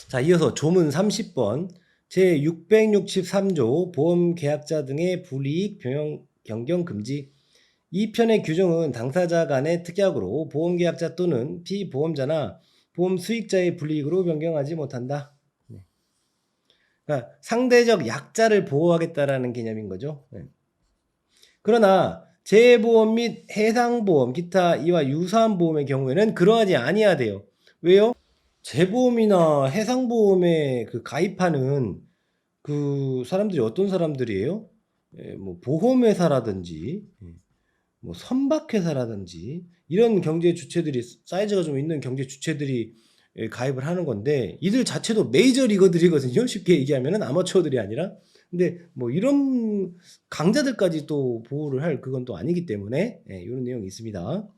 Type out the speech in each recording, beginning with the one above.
자, 이어서 조문 30번 제663조 보험계약자 등의 불이익 변경 금지. 이 편의 규정은 당사자 간의 특약으로 보험계약자 또는 피보험자나 보험 수익자의 불이익으로 변경하지 못한다. 그러니까 상대적 약자를 보호하겠다라는 개념인 거죠. 그러나 재해보험 및 해상보험, 기타 이와 유사한 보험의 경우에는 그러하지 아니해야 돼요. 왜요? 재보험이나 해상보험에 그 가입하는 그 사람들이 어떤 사람들이에요? 뭐 보험회사라든지 뭐 선박회사라든지 이런 경제 주체들이 사이즈가 좀 있는 경제 주체들이 가입을 하는 건데, 이들 자체도 메이저 리거들이거든요. 쉽게 얘기하면은 아마추어들이 아니라. 근데 뭐 이런 강자들까지 또 보호를 할 그건 또 아니기 때문에 이런 내용이 있습니다.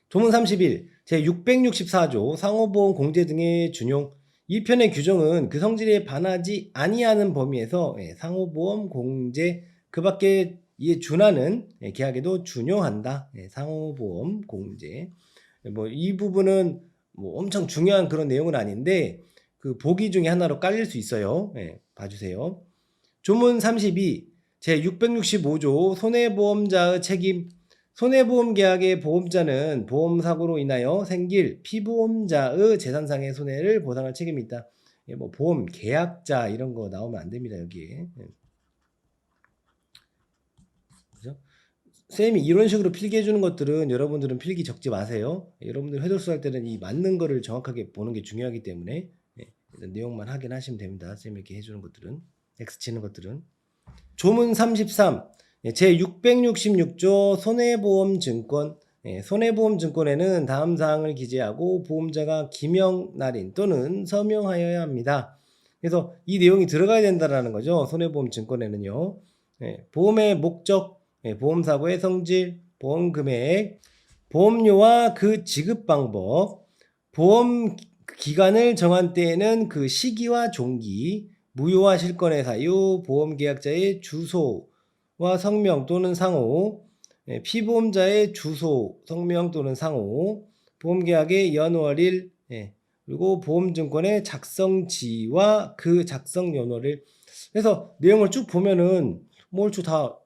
조문 31 제664조 상호보험 공제 등의 준용. 이 편의 규정은 그 성질에 반하지 아니하는 범위에서 상호보험 공제 그 밖에 이에 준하는 계약에도 준용한다. 상호보험 공제. 뭐 이 부분은 뭐 엄청 중요한 그런 내용은 아닌데 그 보기 중에 하나로 깔릴 수 있어요. 봐주세요. 조문 32 제665조 손해보험자의 책임. 손해보험 계약의 보험자는 보험사고로 인하여 생길 피보험자의 재산상의 손해를 보상할 책임이 있다. 뭐 보험 계약자 이런 거 나오면 안 됩니다. 여기에. 그죠? 쌤이 이런 식으로 필기해 주는 것들은 여러분들은 필기 적지 마세요. 여러분들 회돌수 할 때는 이 맞는 거를 정확하게 보는 게 중요하기 때문에 일단 내용만 확인하시면 됩니다. 쌤이 이렇게 해주는 것들은, X 치는 것들은. 조문 33 제666조 손해보험증권. 손해보험증권에는 다음 사항을 기재하고 보험자가 기명, 날인 또는 서명하여야 합니다. 그래서 이 내용이 들어가야 된다는 거죠. 손해보험증권에는요. 보험의 목적, 보험사고의 성질, 보험금액, 보험료와 그 지급 방법, 보험 기간을 정한 때에는 그 시기와 종기, 무효와 실권의 사유, 보험계약자의 주소와 성명 또는 상호, 피보험자의 주소, 성명 또는 상호, 보험계약의 연월일, 그리고 보험증권의 작성지와 그 작성 연월일. 그래서 내용을 쭉 보면은 뭐 얼추 다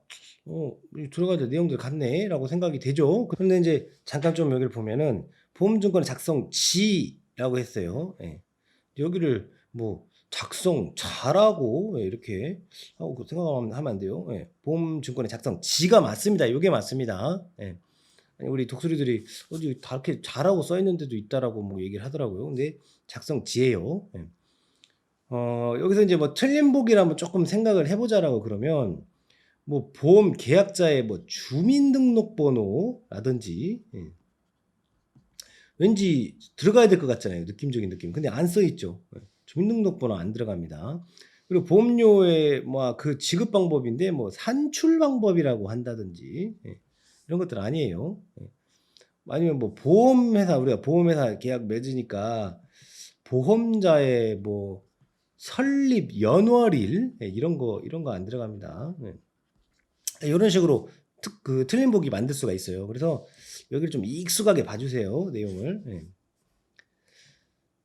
들어가야 될 내용들 같네 라고 생각이 되죠. 그런데 이제 잠깐 좀 여기를 보면은 보험증권의 작성지라고 했어요. 여기를 뭐 작성자라고 이렇게 하고 생각하면 안 돼요. 보험증권의 작성지가 맞습니다. 이게 맞습니다. 우리 독수리들이 어디 다 이렇게 잘하고 써 있는 데도 있다라고 뭐 얘기를 하더라고요. 근데 작성지예요. 여기서 이제 뭐 틀린 보기를 한번 조금 생각을 해보자라고 그러면 뭐 보험 계약자의 뭐 주민등록번호라든지 왠지 들어가야 될 것 같잖아요. 느낌적인 느낌. 근데 안 써 있죠. 주민등록번호 안 들어갑니다. 그리고 보험료의 뭐 그 지급 방법인데 뭐 산출 방법이라고 한다든지 이런 것들 아니에요. 아니면 뭐 보험회사, 우리가 보험회사 계약 맺으니까 보험자의 뭐 설립 연월일 이런 거 안 들어갑니다. 이런 식으로 그 틀린 보기 만들 수가 있어요. 그래서 여기를 좀 익숙하게 봐주세요. 내용을.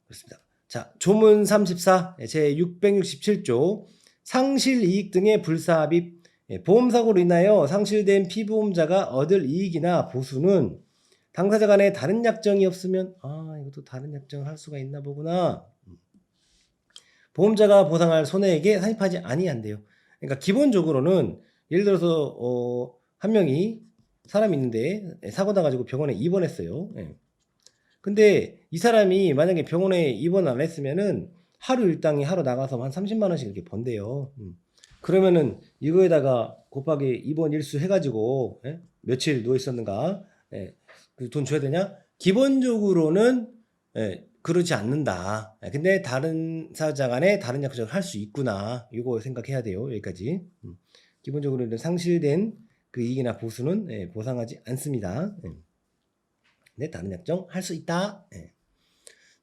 그렇습니다. 자, 조문 34 제667조 상실이익 등의 불사합입. 보험사고로 인하여 상실된 피보험자가 얻을 이익이나 보수는 당사자 간에 다른 약정이 없으면, 이것도 다른 약정을 할 수가 있나 보구나. 보험자가 보상할 손해에게 산입하지 아니한대요. 그러니까 기본적으로는 예를 들어서 한 명이 사람이 있는데 사고 나가지고 병원에 입원했어요. 근데 이 사람이 만약에 병원에 입원 안 했으면은 하루 일당이 하루 나가서 한 30만 원씩 이렇게 번대요. 그러면은 이거에다가 곱하기 입원 일수 해가지고 며칠 누워 있었는가 그 돈 줘야 되냐? 기본적으로는 그러지 않는다. 근데 다른 사자 간에 다른 약속을 할 수 있구나. 이거 생각해야 돼요. 여기까지. 기본적으로는 상실된 그 이익이나 보수는 보상하지 않습니다. 근데 다른 약정 할 수 있다.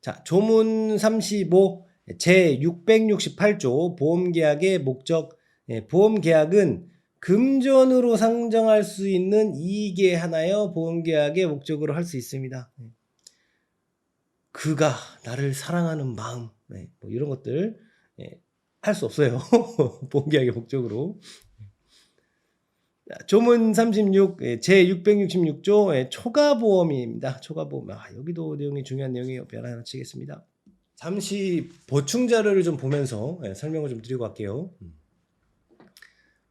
자, 조문 35 제668조 보험계약의 목적. 보험계약은 금전으로 상정할 수 있는 이익에 한하여 보험계약의 목적으로 할 수 있습니다. 그가 나를 사랑하는 마음, 뭐 이런 것들 할 수 없어요. 보험계약의 목적으로. 조문 36, 제 666조 초과보험입니다. 초과보험. 여기도 내용이 중요한 내용이에요. 별 하나 치겠습니다. 잠시 보충 자료를 좀 보면서 설명을 좀 드리고 갈게요.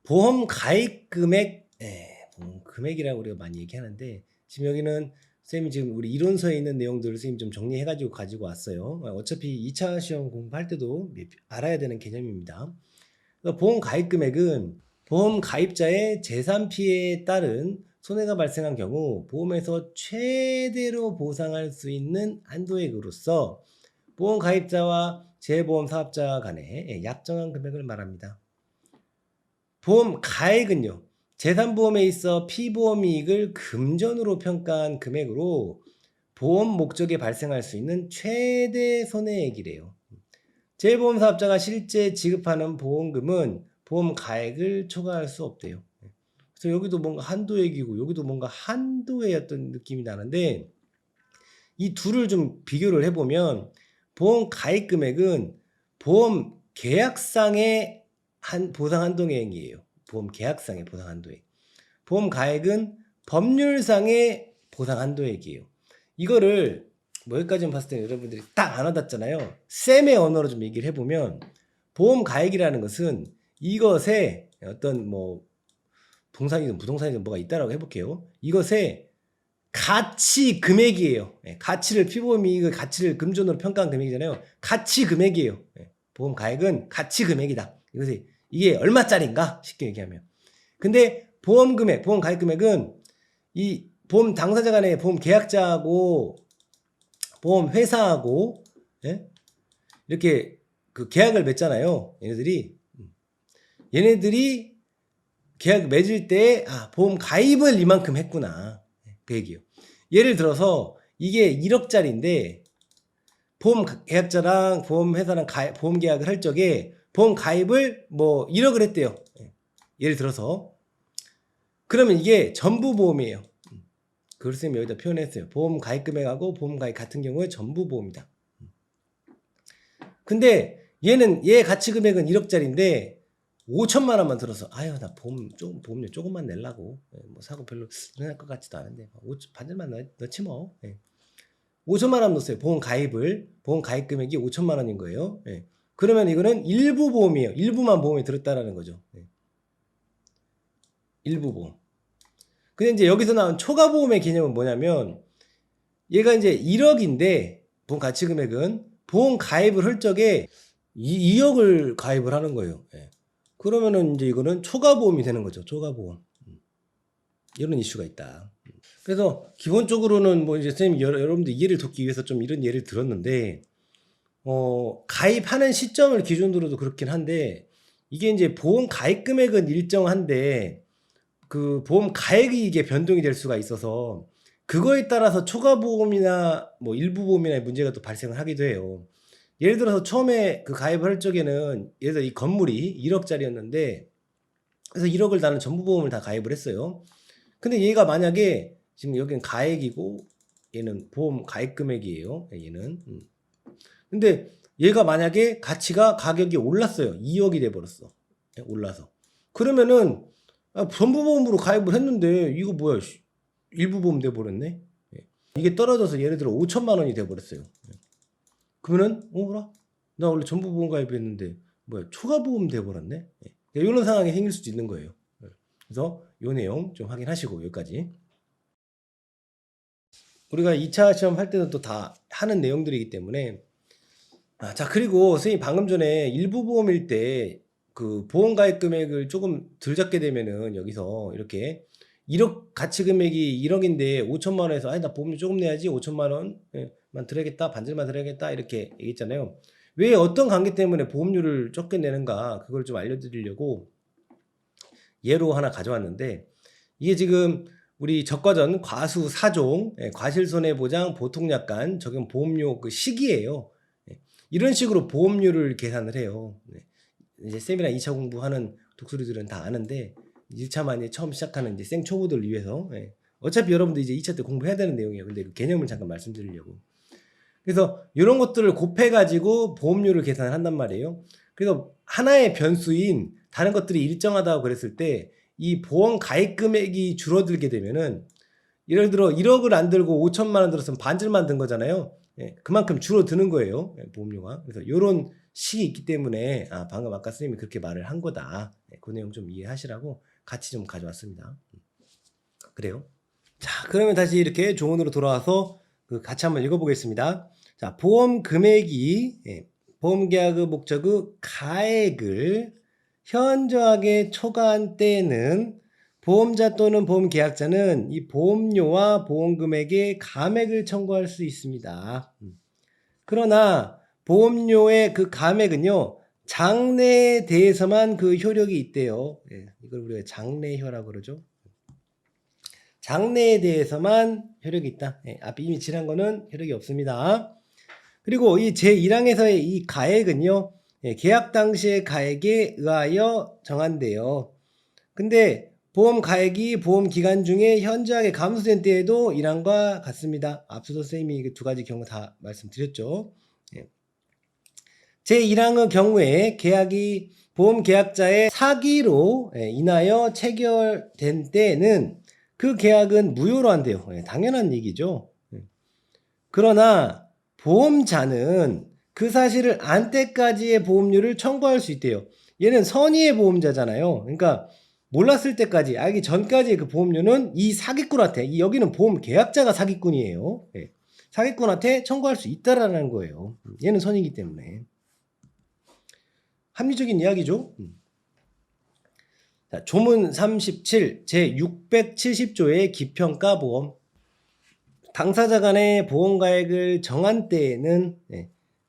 보험 가입 금액, 보험 금액이라고 우리가 많이 얘기하는데 지금 여기는 쌤이 지금 우리 이론서에 있는 내용들을 쌤이 좀 정리해가지고 가지고 왔어요. 어차피 2차 시험 공부할 때도 알아야 되는 개념입니다. 보험 가입 금액은 보험 가입자의 재산 피해에 따른 손해가 발생한 경우 보험에서 최대로 보상할 수 있는 한도액으로서 보험 가입자와 재보험 사업자 간의 약정한 금액을 말합니다. 보험 가액은요, 재산보험에 있어 피보험 이익을 금전으로 평가한 금액으로 보험 목적에 발생할 수 있는 최대 손해액이래요. 재보험 사업자가 실제 지급하는 보험금은 보험 가액을 초과할 수 없대요. 그래서 여기도 뭔가 한도액이고 여기도 뭔가 한도의 어떤 느낌이 나는데 이 둘을 좀 비교를 해보면 보험 가입 금액은 보험 계약상의 보상 한도액이에요. 보험 계약상의 보상 한도액. 보험 가액은 법률상의 보상 한도액이에요. 이거를 여기까지만 봤을 때 여러분들이 딱 안 와닿잖아요. 쌤의 언어로 좀 얘기를 해보면 보험 가액이라는 것은 이것에 어떤 뭐 동산이든 부동산이든 뭐가 있다라고 해볼게요. 이것의 가치 금액이에요. 가치를 피보험 이익의 가치를 금전으로 평가한 금액이잖아요. 가치 금액이에요. 보험 가액은 가치 금액이다. 이것이 이게 얼마짜리인가 쉽게 얘기하면. 근데 보험 금액, 보험 가입 금액은 이 보험 당사자 간의 보험 계약자하고 보험 회사하고 이렇게 그 계약을 맺잖아요. 얘네들이 계약 맺을 때 보험 가입을 이만큼 했구나. 그 얘기예요. 예를 들어서 이게 1억짜리인데 보험 계약자랑 보험 회사랑 보험 계약을 할 적에 보험 가입을 뭐 1억을 했대요. 예를 들어서 그러면 이게 전부 보험이에요. 그걸 쌤이 여기다 표현했어요. 보험 가입 금액하고 보험 가입 같은 경우에 전부 보험이다. 근데 얘 가치 금액은 1억짜리인데 5천만 원만 들어서 나 보험료 조금만 내려고 뭐 사고 별로 일어날 것 같지도 않은데 반절만 넣지 뭐. 5천만 원 넣었어요. 보험 가입 금액이 5천만 원인 거예요. 그러면 이거는 일부 보험이에요. 일부만 보험에 들었다라는 거죠. 일부 보험. 근데 이제 여기서 나온 초과 보험의 개념은 뭐냐면 얘가 이제 1억인데 보험 가치 금액은 보험 가입을 할 적에 2억을 가입을 하는 거예요. 그러면은 이제 이거는 초과 보험이 되는 거죠. 초과 보험. 이런 이슈가 있다. 그래서 기본적으로는 뭐 이제 선생님 여러분들 이해를 돕기 위해서 좀 이런 예를 들었는데 가입하는 시점을 기준으로도 그렇긴 한데 이게 이제 보험 가입 금액은 일정한데 그 보험 가액이 이게 변동이 될 수가 있어서 그거에 따라서 초과 보험이나 뭐 일부 보험이나 문제가 또 발생을 하기도 해요. 예를 들어서 처음에 그 가입을 할 적에는 예를 들어 이 건물이 1억짜리였는데 그래서 1억을 나는 전부 보험을 다 가입을 했어요. 근데 얘가 만약에 지금 여기는 가액이고 얘는 보험 가입 금액이에요. 얘는. 근데 얘가 만약에 가격이 올랐어요. 2억이 돼 버렸어. 올라서. 그러면은 전부 보험으로 가입을 했는데 이거 뭐야? 일부 보험 돼 버렸네. 이게 떨어져서 예를 들어 5천만 원이 돼 버렸어요. 그러면은 나 원래 전부 보험 가입했는데 뭐야? 초과 보험 돼 버렸네. 이런 상황이 생길 수도 있는 거예요. 그래서 요 내용 좀 확인하시고 여기까지. 우리가 2차 시험 할 때는 또 다 하는 내용들이기 때문에 자 그리고 선생님 방금 전에 일부 보험일 때 그 보험 가입 금액을 조금 덜 잡게 되면은 여기서 이렇게 1억 가치 금액이 1억인데 5천만 원에서 나 보험료 조금 내야지 5천만 원만 들어야겠다 반절만 들어야겠다 이렇게 얘기했잖아요. 왜 어떤 관계 때문에 보험료를 적게 내는가 그걸 좀 알려드리려고 예로 하나 가져왔는데 이게 지금 우리 적과전 과수 4종 과실손해보장 보통약관 적용 보험료 그 시기예요. 이런 식으로 보험료를 계산을 해요. 이제 쌤이랑 2차 공부하는 독수리들은 다 아는데 1차만 처음 시작하는 이제 생 초보들을 위해서 어차피 여러분들 이제 2차 때 공부해야 되는 내용이에요. 근데 그 개념을 잠깐 말씀드리려고. 그래서 이런 것들을 곱해 가지고 보험료를 계산을 한단 말이에요. 그래서 하나의 변수인 다른 것들이 일정하다고 그랬을 때 이 보험 가입 금액이 줄어들게 되면은 예를 들어 1억을 안 들고 5천만 원 들었으면 반절만 든 거잖아요. 예, 그만큼 줄어드는 거예요. 예, 보험료가. 그래서 요런 식이 있기 때문에 방금 아까 선생님이 그렇게 말을 한 거다. 예, 그 내용 좀 이해하시라고 같이 좀 가져왔습니다. 그래요. 자, 그러면 다시 이렇게 조문으로 돌아와서 같이 한번 읽어보겠습니다. 자, 보험 금액이 보험 계약의 목적의 가액을 현저하게 초과한 때에는 보험자 또는 보험 계약자는 이 보험료와 보험 금액의 감액을 청구할 수 있습니다. 그러나 보험료의 그 감액은요, 장래에 대해서만 그 효력이 있대요. 예, 이걸 우리가 장래효라고 그러죠. 장래에 대해서만 효력이 있다. 예, 앞에 이미 지난 거는 효력이 없습니다. 그리고 이 제1항에서의 이 가액은요, 예, 계약 당시의 가액에 의하여 정한대요. 근데 보험 가액이 보험 기간 중에 현저하게 감소된 때에도 1항과 같습니다. 앞서서 선생님이 두 가지 경우 다 말씀드렸죠. 예. 제1항의 경우에 계약이 보험 계약자의 사기로 인하여 체결된 때에는 그 계약은 무효로 한대요. 당연한 얘기죠. 그러나 보험자는 그 사실을 안 때까지의 보험료를 청구할 수 있대요. 얘는 선의의 보험자잖아요. 그러니까 몰랐을 때까지, 알기 전까지의 그 보험료는 이 사기꾼한테, 여기는 보험 계약자가 사기꾼이에요. 사기꾼한테 청구할 수 있다라는 거예요. 얘는 선이기 때문에. 합리적인 이야기죠. 자, 조문 37 제670조의 기평가 보험. 당사자 간의 보험 가액을 정한 때에는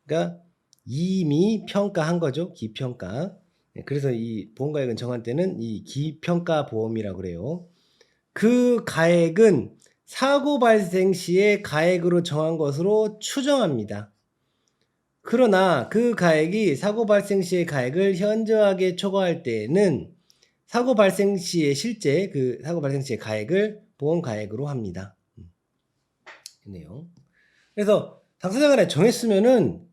그러니까 이미 평가한 거죠. 기평가. 그래서 이 보험 가액은 정한 때는 이 기평가 보험이라고 그래요. 그 가액은 사고 발생 시에 가액으로 정한 것으로 추정합니다. 그러나 그 가액이 사고 발생 시의 가액을 현저하게 초과할 때에는 사고 발생 시에 실제 그 사고 발생 시의 가액을 보험 가액으로 합니다. 네요. 그래서 당사자 간에 정했으면은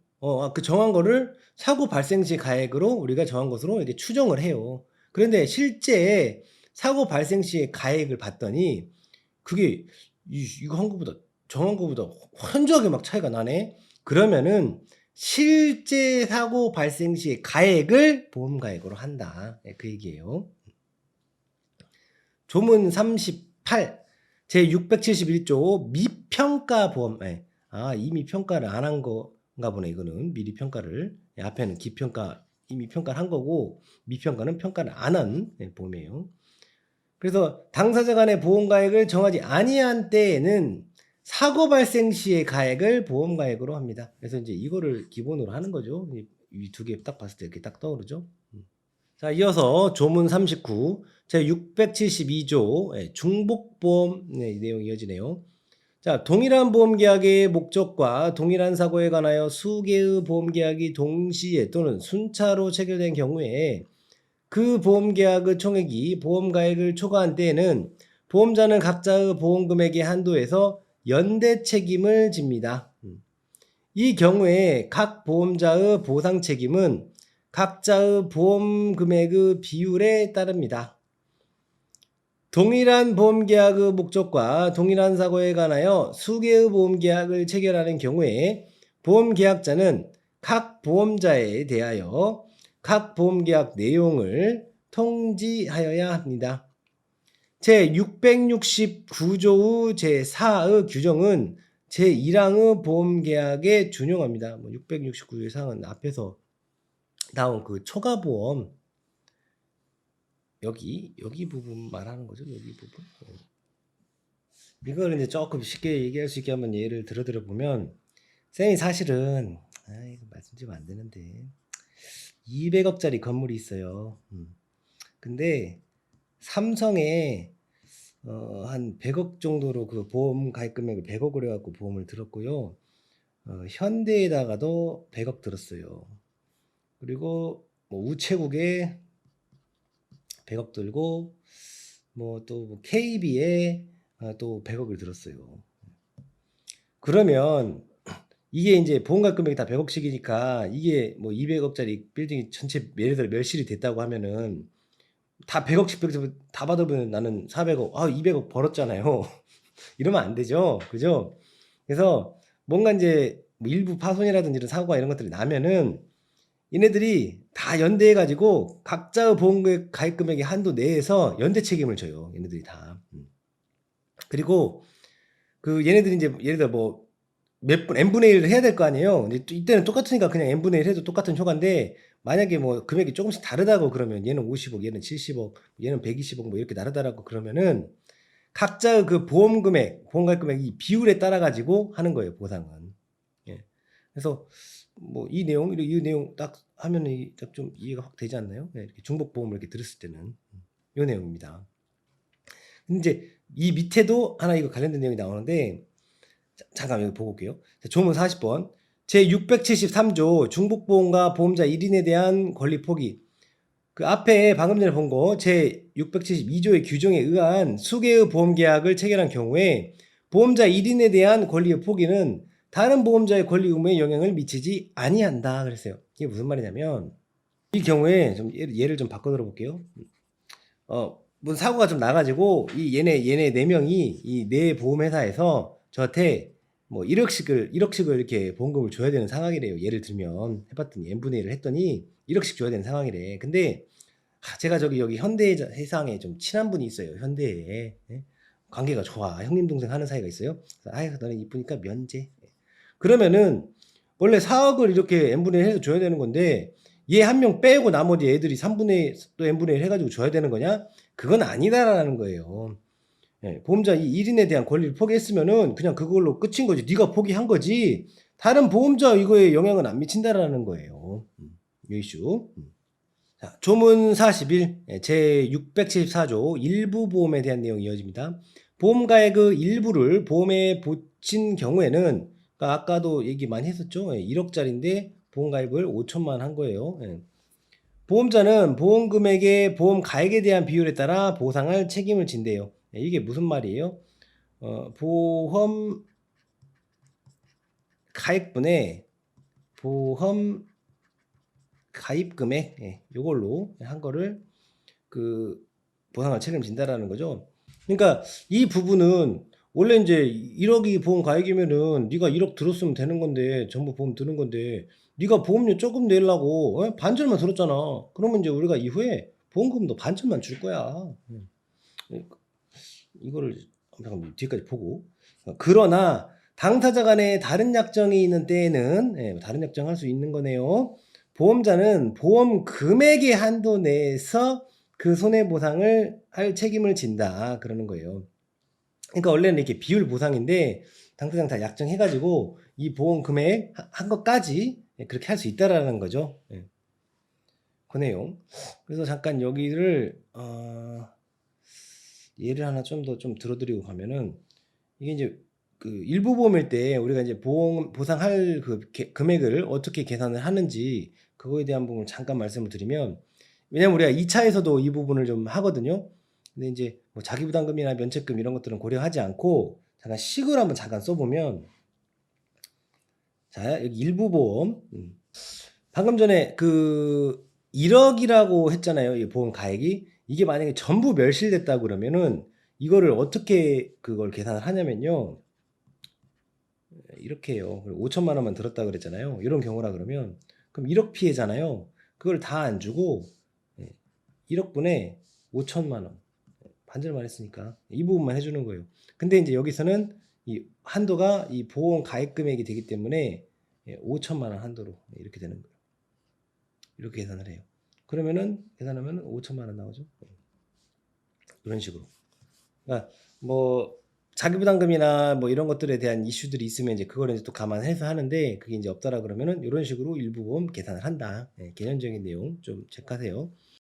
그 정한 거를 사고 발생 시 가액으로 우리가 정한 것으로 이렇게 추정을 해요. 그런데 실제 사고 발생 시의 가액을 봤더니 그게 이거 한 거보다 정한 거보다 현저하게 막 차이가 나네. 그러면은 실제 사고 발생 시의 가액을 보험 가액으로 한다. 그 얘기예요. 조문 38 제671조 미평가 보험. 이미 평가를 안 한 건가 보네. 이거는 미리 평가를. 앞에는 기평가 이미 평가를 한 거고 미평가는 평가를 안 한 보험이에요. 그래서 당사자 간의 보험 가액을 정하지 아니한 때에는 사고 발생 시의 가액을 보험 가액으로 합니다. 그래서 이제 이거를 기본으로 하는 거죠. 이 두 개 딱 봤을 때 이렇게 딱 떠오르죠. 자, 이어서 조문 39 제672조 중복보험 내용이 이어지네요. 자, 동일한 보험계약의 목적과 동일한 사고에 관하여 수개의 보험계약이 동시에 또는 순차로 체결된 경우에 그 보험계약의 총액이 보험가액을 초과한 때에는 보험자는 각자의 보험금액의 한도에서 연대 책임을 집니다. 이 경우에 각 보험자의 보상 책임은 각자의 보험금액의 비율에 따릅니다. 동일한 보험계약의 목적과 동일한 사고에 관하여 수개의 보험계약을 체결하는 경우에 보험계약자는 각 보험자에 대하여 각 보험계약 내용을 통지하여야 합니다. 제669조 제4의 규정은 제1항의 보험계약에 준용합니다. 669조 제4은 앞에서 나온 그 초과보험 여기 부분 말하는 거죠. 여기 부분. 이걸 이제 조금 쉽게 얘기할 수 있게 한번 예를 들어 보면 쌤이 사실은 이거 말씀드리면 안 되는데 200억짜리 건물이 있어요. 근데 삼성에 한 100억 정도로 그 보험 가입 금액을 100억을 해갖고 보험을 들었고요. 현대에다가도 100억 들었어요. 그리고 뭐 우체국에 100억 들고 뭐 또 KB에 또 100억을 들었어요. 그러면 이게 인제 보험금 금액이 다 100억씩이니까 이게 뭐 200억짜리 빌딩이 전체 예를 들어 멸실이 됐다고 하면은 다 100억씩 다 받아보면 나는 400억 200억 벌었잖아요. 이러면 안 되죠. 그죠? 그래서 뭔가 인제 뭐 일부 파손이라든지 이런 사고가 이런 것들이 나면은 얘네들이 다 연대해 가지고 각자의 보험금 가입 금액의 한도 내에서 연대 책임을 져요, 얘네들이 다. 그리고 그 얘네들이 인제 예를 들어 뭐 몇 분 n분의 1을 해야 될 거 아니에요. 근데 또 이때는 똑같으니까 그냥 n분의 1 해도 똑같은 효과인데 만약에 뭐 금액이 쪼금씩 다르다고 그러면 얘는 50억 얘는 70억 얘는 120억 뭐 이렇게 다르다라고 그러면은 각자의 그 보험 금액, 보험 가입 금액 이 비율에 따라 가지고 하는 거예요, 보상은. 예. 그래서 뭐 이 내용 딱 하면은 딱 좀 이해가 확 되지 않나요? 예, 이렇게 중복보험을 이렇게 들었을 때는. 요 내용입니다. 근데 이제 이 밑에도 하나 이거 관련된 내용이 나오는데 잠깐 여기 보고 올게요. 조문 40번. 제673조 중복보험과 보험자 1인에 대한 권리 포기. 그 앞에 방금 전에 본 거 제672조의 규정에 의한 수개의 보험계약을 체결한 경우에 보험자 1인에 대한 권리의 포기는 다른 보험자의 권리 의무에 영향을 미치지 아니한다 그랬어요. 이게 무슨 말이냐면 이 경우에 좀 예를 좀 바꿔 들어 볼게요. 무슨 사고가 좀 나 가지고 이 얘네 4명이 이 네 보험회사에서 저한테 뭐 1억씩을 이렇게 보험금을 줘야 되는 상황이래요. 예를 들면 해 봤더니 n분의 1을 했더니 1억씩 줘야 되는 상황이래. 근데 제가 여기 현대해상에 좀 친한 분이 있어요. 현대에. 예? 관계가 좋아. 형님 동생 하는 사이가 있어요. 그래서 "아유 너는 이쁘니까 면제." 그러면은 원래 4억을 이렇게 n분의 1 해서 줘야 되는 건데 얘 한 명 빼고 나머지 애들이 3분의 또 n분의 1 해 가지고 줘야 되는 거냐? 그건 아니다라는 거예요. 예. 보험자 이 1인에 대한 권리를 포기했으면은 그냥 그걸로 끝인 거지. 네가 포기한 거지. 다른 보험자 이거에 영향은 안 미친다라는 거예요. 요 이슈. 자, 조문 41 제674조 일부 보험에 대한 내용이 이어집니다. 보험가액의 일부를 보험에 붙인 경우에는 그러니까 아까도 얘기 많이 했었죠. 1억짜리인데 보험가입을 5천만 한 거예요. 보험자는 보험금액의 보험가액에 대한 비율에 따라 보상할 책임을 진대요. 이게 무슨 말이에요? 보험 가입분의 보험 가입 금액 요걸로 한 거를 그 보상을 책임진다라는 거죠. 그러니까 이 부분은 원래 인제 1억이 보험 가액이면은 네가 1억 들었으면 되는 건데 전부 보험 드는 건데 네가 보험료 조금 내려고 반절만 들었잖아. 그러면 인제 우리가 이후에 보험금도 반절만 줄 거야. 그러니까 이거를 잠깐 뒤에까지 보고 그러나 당사자 간에 다른 약정이 있는 때에는 다른 약정할 수 있는 거네요. 보험자는 보험 금액의 한도 내에서 그 손해보상을 할 책임을 진다 그러는 거예요. 그러니까 원래는 이렇게 비율 보상인데 당사자랑 다 약정해 가지고 이 보험 금액 한 것까지 그렇게 할 수 있다라는 거죠. 그 내용. 그래서 잠깐 여기를 예를 하나 좀 더 좀 들어 드리고 가면은 이게 인제 그 일부 보험일 때 우리가 이제 보험 보상할 그 금액을 어떻게 계산을 하는지 그거에 대한 부분을 잠깐 말씀을 드리면 왜냐면 우리가 2 차에서도 이 부분을 좀 하거든요. 근데 인제 뭐 자기부담금이나 면책금 이런 것들은 고려하지 않고 잠깐 식을 한번 잠깐 써 보면 자 여기 일부 보험 방금 전에 그 1억이라고 했잖아요, 이 보험 가액이. 이게 만약에 전부 멸실됐다 그러면은 이거를 어떻게 그걸 계산을 하냐면요. 이렇게 해요. 5천만 원만 들었다 그랬잖아요. 이런 경우라 그러면 그럼 1억 피해잖아요. 그걸 다 안 주고 1억 분의 5천만 원 반절만 했으니까 이 부분만 해 주는 거예요. 근데 인제 여기서는 이 한도가 이 보험 가입 금액이 되기 때문에 5천만 원 한도로 이렇게 되는 거예요. 이렇게 계산을 해요. 그러면은 계산하면은 5천만 원 나오죠. 이런 식으로. 그러니까 뭐 자기부담금이나 뭐 이런 것들에 대한 이슈들이 있으면 이제 그거를 이제 또 감안해서 하는데 그게 이제 없다라 그러면은 요런 식으로 일부 보험 계산을 한다. 개념적인 내용 좀 체크하세요.